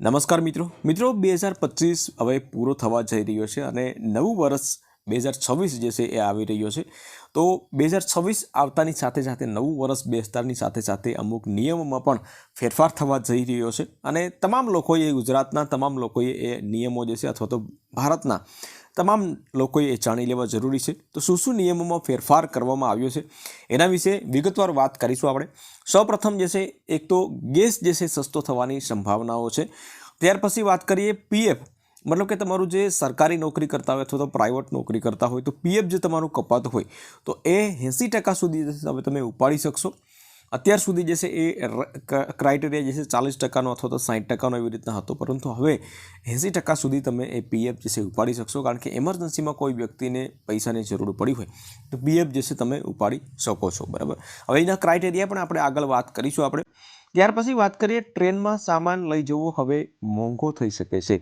નમસ્કાર મિત્રો 2025 હવે પૂરો થવા જઈ રહ્યો છે અને નવું વર્ષ 2026 જે છે એ આવી રહ્યો છે. તો 2026 આવતાની સાથે સાથે નવું વર્ષ બેસતાની સાથે સાથે અમુક નિયમોમાં પણ ફેરફાર થવા જઈ રહ્યો છે અને તમામ લોકોએ ગુજરાતના તમામ લોકોએ એ નિયમો જે છે અથવા તો ભારતના તમામ લોકોએ એ જાણી લેવા જરૂરી છે. તો શું નિયમોમાં ફેરફાર કરવામાં આવ્યો છે એના વિશે વિગતવાર વાત કરીશું આપણે. સૌપ્રથમ જે છે એક તો ગેસ જે છે સસ્તો થવાની સંભાવનાઓ છે. ત્યાર પછી વાત કરીએ પીએફ, મતલબ કે તમારું જે સરકારી નોકરી કરતા હોય અથવા તો પ્રાઇવેટ નોકરી કરતા હોય તો પીએફ જે તમારું કપાતું હોય તો એ 80% સુધી હવે તમે ઉપાડી શકશો. અત્યાર સુધી જે છે એ ક્રાઇટેરિયા જે છે 40%નો અથવા તો 60%નો એવી રીતના હતો, પરંતુ હવે 80% સુધી તમે એ પીએફ જે છે ઉપાડી શકશો, કારણ કે એમરજન્સીમાં કોઈ વ્યક્તિને પૈસાની જરૂર પડી હોય તો પીએફ જે છે તમે ઉપાડી શકો છો. બરાબર, હવે એના ક્રાઇટેરિયા પણ આપણે આગળ વાત કરીશું આપણે. ત્યાર પછી વાત કરીએ ટ્રેનમાં સામાન લઈ જવો હવે મોંઘો થઈ શકે છે,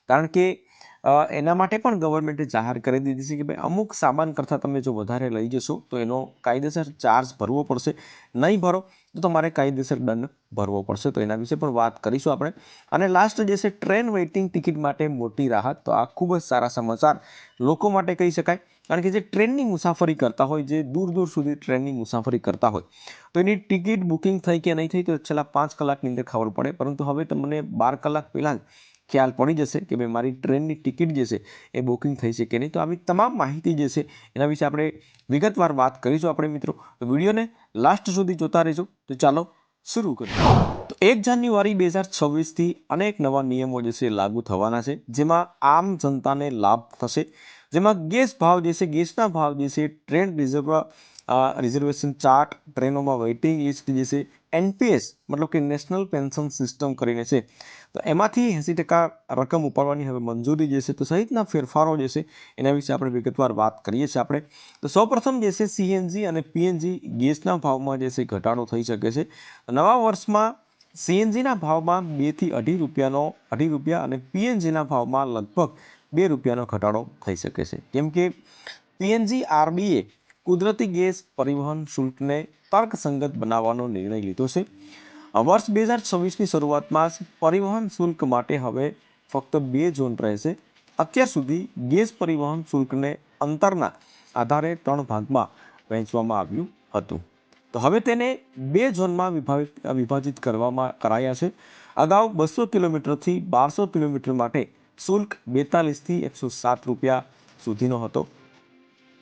કારણ કે એના માટે પણ ગવર્મેન્ટે જાહેર કરી દીધી છે કે ભાઈ અમુક સામાન કરતાં તમે જો વધારે લઈ જશો તો એનો કાયદેસર ચાર્જ ભરવો પડશે. નહીં ભરો તો તમારે કાયદેસર દંડ ભરવો પડશે. તો એના વિશે પણ વાત કરીશું આપણે. અને લાસ્ટ જે છે ટ્રેન વેઇટિંગ ટિકિટ માટે મોટી રાહત. તો આ ખૂબ જ સારા સમાચાર લોકો માટે કહી શકાય, કારણ કે જે ટ્રેનની મુસાફરી કરતા હોય, જે દૂર દૂર સુધી ટ્રેનની મુસાફરી કરતા હોય તો એની ટિકિટ બુકિંગ થઈ કે નહીં થઈ તો છેલ્લા 5 કલાકની અંદર ખબર પડે, પરંતુ હવે તમને 12 કલાક પહેલાં જ ખ્યાલ પડી જશે કે ભાઈ મારી ટ્રેનની ટિકિટ જે છે એ બુકિંગ થઈ છે કે નહીં. તો આવી તમામ માહિતી જે છે એના વિશે આપણે વિગતવાર વાત કરીશું આપણે મિત્રો. તો વિડીયોને લાસ્ટ સુધી જોતા રહેજો. તો ચાલો શરૂ કરીએ. તો 1 જાન્યુઆરી 2026થી અનેક નવા નિયમો જે છે લાગુ થવાના છે, જેમાં આમ જનતાને લાભ થશે. જેમાં ગેસ ભાવ જે છે, ગેસના ભાવ જે છે, ટ્રેન રિઝર્વેશન ચાર્ટ, ટ્રેનોમાં વેઇટિંગ લિસ્ટ જે છે, એનપીએસ મતલબ કે નેશનલ પેન્શન સિસ્ટમ કરીને છે, તો એમાંથી 80% રકમ ઉપાડવાની હવે મંજૂરી જે છે, તો સહિતના ફેરફારો જે છે એના વિશે આપણે વિગતવાર વાત કરીએ છીએ આપણે. તો સૌપ્રથમ જે છે સીએનજી અને પીએનજી ગેસના ભાવમાં જે છે ઘટાડો થઈ શકે છે. નવા વર્ષમાં સીએનજીના ભાવમાં 2 થી 2.5 રૂપિયા અને પીએનજીના ભાવમાં લગભગ 2 રૂપિયાનો ઘટાડો થઈ શકે છે, કેમ કે પીએનજી આરબીએ કુદરતી ગેસ પરિવહન શુલ્કને તર્કસંગત બનાવવાનો નિર્ણય લીધો છે. વર્ષ 2026ની શરૂઆતમાં પરિવહન શુલ્ક માટે હવે ફક્ત 2 ઝોન રહેશે. અત્યાર સુધી ગેસ પરિવહન શુલ્કને અંતરના આધારે 3 ભાગમાં વહેંચવામાં આવ્યું હતું, તો હવે તેને 2 ઝોનમાં વિભાજિત કરાયા છે. અગાઉ 200 કિલોમીટરથી 1200 કિલોમીટર માટે શુલ્ક 42 થી 107 રૂપિયા સુધીનો હતો.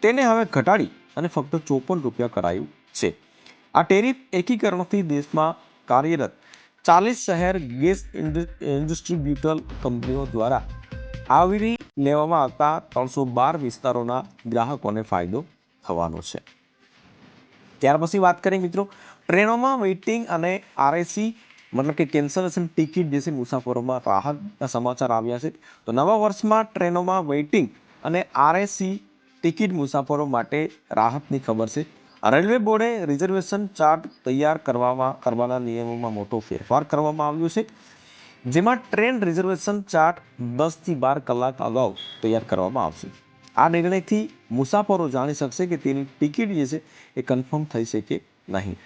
તેને હવે ઘટાડી અને ફક્ત 54 રૂપિયા કરાયું છે. આ ટેરિફ એકીકરણથી દેશમાં કાર્યરત 40 શહેર ગેસ ડિસ્ટ્રીબ્યુટર કંપનીઓ દ્વારા આવરી લેવામાં આવતા 312 વિસ્તારોના ગ્રાહકોને ફાયદો થવાનો છે. ત્યાર પછી વાત કરીએ મિત્રો ટ્રેનોમાં વેઇટિંગ અને આરએસી મતલબ કે કેન્સલેશન ટિકિટ જે છે મુસાફરોમાં રાહતના સમાચાર આવ્યા છે. તો નવા વર્ષમાં ટ્રેનોમાં વેઇટિંગ અને આરએસી ટિકિટ મુસાફરો માટે રાહતની ખબર છે. રેલવે બોર્ડે રિઝર્વેશન ચાર્ટ તૈયાર કરવાના નિયમોમાં મોટો ફેરફાર કરવામાં આવ્યો છે, જેમાં ટ્રેન રિઝર્વેશન ચાર્ટ 10 થી 12 કલાક અગાઉ તૈયાર કરવામાં આવશે. આ નિર્ણયથી મુસાફરો જાણી શકશે કે તેની ટિકિટ જે છે એ કન્ફર્મ થઈ છે કે નહીં.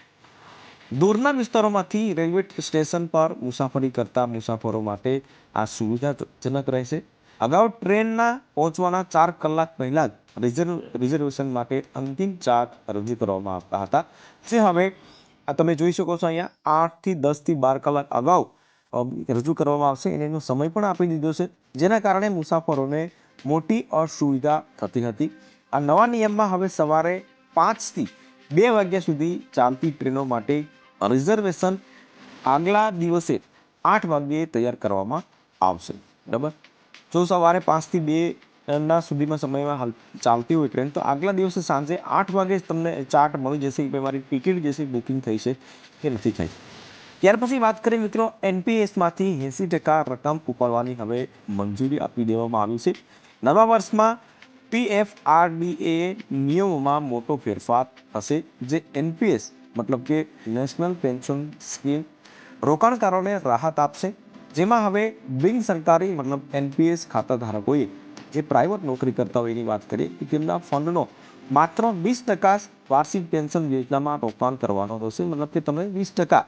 દૂરના વિસ્તારોમાંથી રેલવે સ્ટેશન પર મુસાફરી કરતા મુસાફરો માટે આ સુવિધાજનક રહેશે. અગાઉ ટ્રેનના પહોંચવાના 4 કલાક પહેલાં જ રિઝર્વેશન માટે અંતિમ ચાર્ટ રજૂ કરવામાં આવતા હતા, જે હવે તમે જોઈ શકો છો અહીંયા 8 થી 10 થી 12 કલાક અગાઉ રજૂ કરવામાં આવશે. એનો સમય પણ આપી દીધો છે, જેના કારણે મુસાફરોને મોટી અસુવિધા થતી હતી. આ નવા નિયમમાં હવે સવારે 5 થી 2 વાગ્યા સુધી ચાલતી ટ્રેનો માટે રિઝર્વેશન આગલા દિવસે 8 વાગ્યે તૈયાર કરવામાં આવશે. બરાબર, જો સવારે 5 થી 2 ના સુધીમાં સમયમાં ચાલતી હોય ટ્રેન, તો આગલા દિવસે સાંજે 8 વાગે જ તમને ચાર્ટ મળી જશે કે મારી ટિકિટ જે છે બુકિંગ થઈ છે કે નથી થઈ. ત્યાર પછી વાત કરીએ મિત્રો એનપીએસમાંથી 80% રકમ ઉપાડવાની હવે મંજૂરી આપી દેવામાં આવી છે. નવા વર્ષમાં પીએફઆરડીએ નિયમોમાં મોટો ફેરફાર થશે, જે એનપીએસ મતલબ કે નેશનલ પેન્શન સ્કીમ રોકાણકારોને રાહત આપશે. જેમાં હવે બિન સરકારી મતલબ એનપીએસ ખાતાધારકોએ જે પ્રાઇવેટ નોકરી કરતા હોય એની વાત કરીએ કે તેમના ફંડનો માત્ર 20% વાર્ષિક પેન્શન યોજનામાં રોકાણ કરવાનો રહેશે. મતલબ કે તમે 20%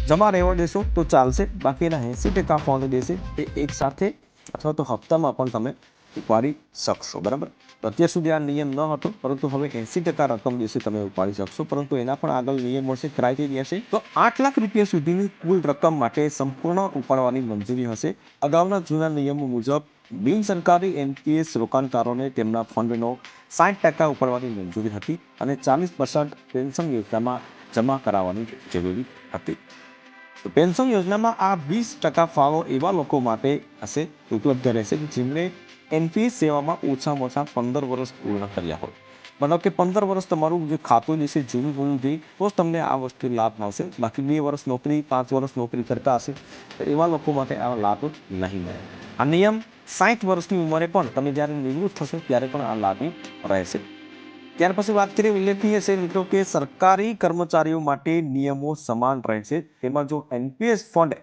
જમા રહેવા દેશો તો ચાલશે, બાકીના 80% ફંડ દેશે તે એક સાથે અથવા તો હપ્તામાં પણ તમે ઉપાડી શકશો. બરાબર, અત્યાર સુધી આ નિયમ ન હતો, પરંતુ હવે 80% રકમ દેશે તમે ઉપાડી શકશો. પરંતુ એના પણ આગળ નિયમ હશે, ક્રાઇટેરિયા છે. તો 8 લાખ રૂપિયા સુધીની કુલ રકમ માટે સંપૂર્ણ ઉપાડવાની મંજૂરી હશે. અગાઉના જૂના નિયમો મુજબ બિન સરકારી એનપીએસ રોકાણકારોને તેમના ફંડનો 60% ઉપાડવાની મંજૂરી હતી અને 40% પેન્શન યોજનામાં જમા કરાવવાની જરૂરી હતી. તો પેન્શન યોજનામાં આ 20% ફાળો એવા લોકો માટે હશે ઉપલબ્ધ રહેશે જેમણે એનપીએસ સેવામાં ઓછામાં ઓછા 15 વર્ષ પૂર્ણ કર્યા હોય. મતલબ કે 15 વર્ષ તમારું જે ખાતું જે છે જૂનું થઈ તો જ તમને આ વસ્તુ લાભ મળશે. બાકી 2 વર્ષ નોકરી, 5 વર્ષ નોકરી કરતા હશે તો એવા લોકો માટે આ લાભ નહીં મળે. આ નિયમ 60 વર્ષની ઉંમરે પણ તમે જ્યારે નિવૃત્ત થશો ત્યારે પણ આ લાગુ રહેશે. ત્યાર પછી વાત કરીએ ઉલ્લેખનીય છે મિત્રો કે સરકારી કર્મચારીઓ માટે નિયમો સમાન રહેશે. તેમાં જો એનપીએસ ફંડ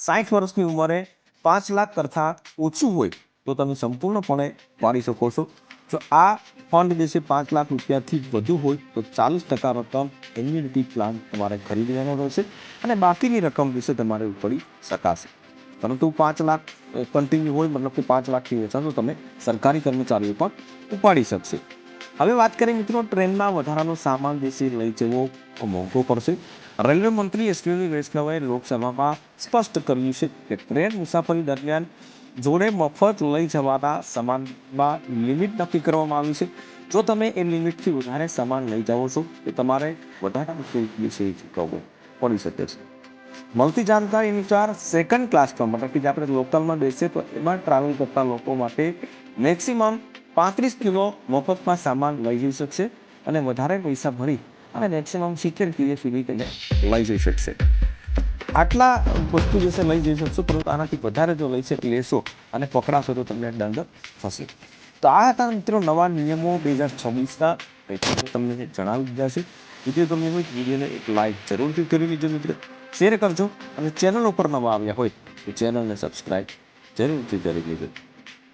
60 વર્ષની ઉંમરે 5 લાખ કરતાં ઓછું હોય તો તમે સંપૂર્ણપણે પાડી શકો છો. જો આ ફંડ જે છે 5 લાખ રૂપિયાથી વધુ હોય તો 40% રકમ એન્યુઇટી પ્લાન તમારે ખરીદવાનો રહેશે અને બાકીની રકમ વિશે તમારે ઉપાડી શકાશે. પરંતુ 5 લાખ કન્ટિન્યુ હોય, મતલબ કે 5 લાખથી ઓછા તો તમે સરકારી કર્મચારીઓ પણ ઉપાડી શકશે. હવે વાત કરીએ મિત્રો ટ્રેનમાં વધારાનો સામાન જે છે લઈ જવો મોંઘો પડશે. રેલવે મંત્રી અશ્વિની વૈષ્ણવે લોકસભામાં સ્પષ્ટ કર્યું છે કે ટ્રેન મુસાફરી દરમિયાન જોડે મફત લઈ જવાના સામાનમાં લિમિટ નક્કી કરવામાં આવી છે. જો તમે એ લિમિટથી વધારે સામાન લઈ જાઓ છો તો તમારે વધારાનું શુલ્ક વિશે ચૂકવવું પડી શકે છે. મળતી જાણકારી અનુસાર સેકન્ડ ક્લાસમાં, મતલબ કે જે આપણે લોકલમાં બેસીએ તો એમાં ટ્રાવેલ કરતા લોકો માટે મેક્સિમમ 35 કિલો મફતમાં સામાન લઈ જઈ શકશે અને વધારે પૈસા ભરી અને મેક્સિમમ 70 કિલો સુધી તેને લઈ જઈ શકશે. આટલા વસ્તુ જે છે લઈ જઈ શકશો, પરંતુ આનાથી વધારે જો લઈ લેશો અને પકડાશો તો તમને દંડ થશે. તો આ હતા મિત્રો નવા નિયમો 2026ના. તમને જણાવી દીધા છે. વિડીયો તમને હોય વિડીયોને એક લાઈક જરૂરથી કરી લેજો મિત્રો, શેર કરજો અને ચેનલ ઉપર નવા આવ્યા હોય તો ચેનલને સબસ્ક્રાઈબ જરૂરથી કરી લેજો.